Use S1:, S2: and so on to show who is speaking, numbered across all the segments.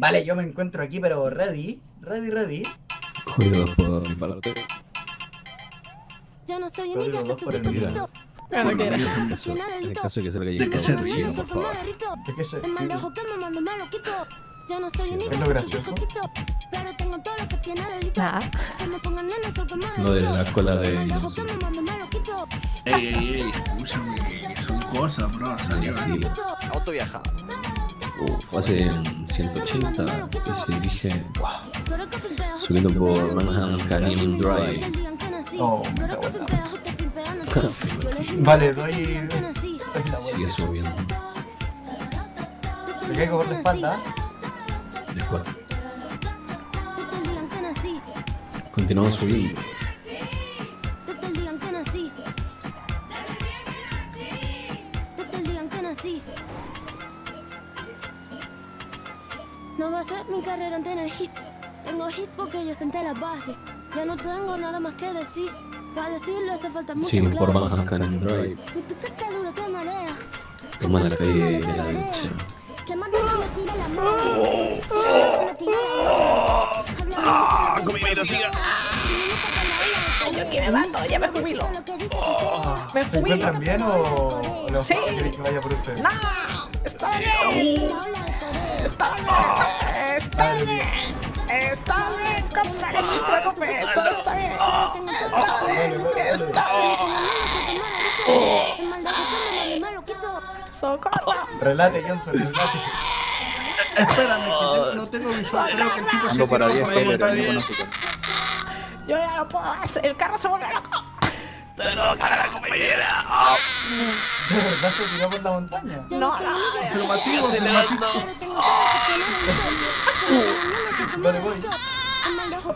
S1: Vale, yo me encuentro aquí, pero ready.
S2: Código 2 por Valorte.
S3: Ya no soy
S1: Código 2 por el mira.
S2: En el caso de que se le haya
S4: ¿De qué se ríe?
S2: por favor.
S1: ¿De qué se? Sí,
S3: Ya no soy un
S1: ¿Es lo gracioso?
S3: pero tengo todo lo que tiene delito. Que me pongan nena, soy como
S2: Lo de la cola de...
S4: Ey, escúchame, son cosas, bro, salió.
S5: Auto viaja.
S2: Hace 180 y se dirige subiendo por Manhattan Canyon Drive.
S1: Oh, me cago en la... Vale, doy la
S2: Sigue subiendo.
S1: Me caigo por la espalda.
S2: De 4. Continuamos subiendo.
S3: No va a ser mi carrera en tener hits. Tengo hits porque yo senté las bases. Ya no tengo nada más que decir. Para decirlo hace falta mucho.
S2: Siguen por Manhattan Canyon Drive.
S3: Y tú que te duro te marea.
S2: Toma la calle de la derecha.
S3: Que más que me tire la mano.
S5: Comida, siga.
S6: Yo aquí me mato, ya me jubilo.
S1: ¿Se encuentran bien o los quieren que vaya por ustedes?
S6: No, está bien. Está bien. Está bien, compa, no se preocupe, todo está bien. Está bien. Socorro.
S1: Relate, Johnson, relate.
S4: Espérame, que no tengo visual, creo que el tipo se
S5: Ando para 10
S4: tiró por ahí, está
S5: peles,
S4: bien.
S6: Yo ya no puedo hacer, el carro se vuelve loco.
S1: ¿De verdad se tiró por la montaña?
S6: No,
S4: Afirmativo.
S1: Vale, voy.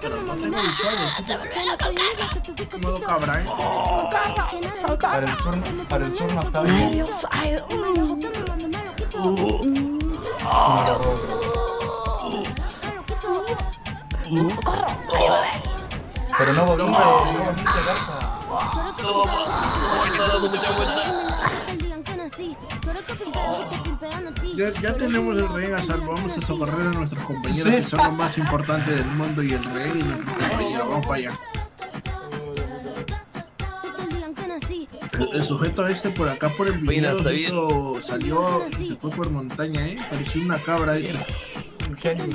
S4: Pero no tengo visual, el tipo modo cabra,
S1: Para el sur no está bien.
S6: Dios, ay, corro, ayúdame.
S1: Pero no volviste a casa.
S4: Ya tenemos el rehén a salvo, vamos a socorrer a nuestros compañeros
S1: Sí.
S4: que son los más importantes del mundo y el rehén y nuestros compañeros, vamos para allá. El sujeto este por acá por el video salió y se fue por montaña, parecía una cabra ese.
S1: Un genio.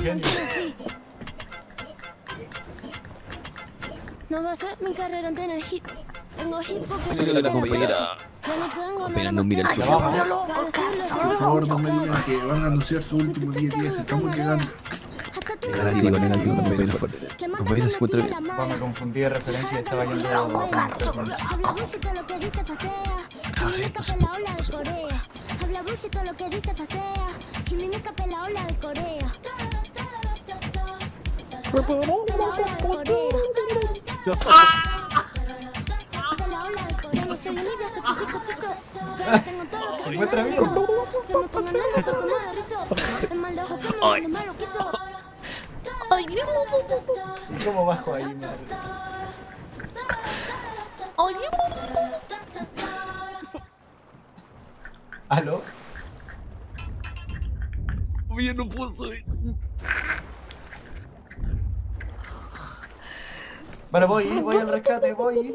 S3: No va a ser mi carrera en tener hits. Tengo hits porque
S2: Mira la compañera.
S3: ya no tengo
S2: Apenas
S3: nada
S2: no
S3: más
S2: mira el
S3: que
S2: tiempo.
S4: Por favor, no me digan que van a anunciar su último día, estamos llegando.
S2: Negativo, compañera fuerte. Compañera se encuentra bien.
S1: Me confundí de referencia y estaba yendo
S3: Habla bullshit lo que dice facea. Química pela ola de Corea. Habla bullshit lo que dice facea. Química pela ola de Corea. Pela ola de Corea. Pela ola de Corea. No soy Olivia, soy chico. Pero tengo todo lo que
S1: ¿Se encuentra bien?
S3: que me pongan nena, soy como Agarrito. En mal de ojo, me malo quito.
S1: ¿Cómo bajo ahí, madre? ¿Aló?
S5: Yo no puedo subir.
S1: Bueno, voy al rescate, voy.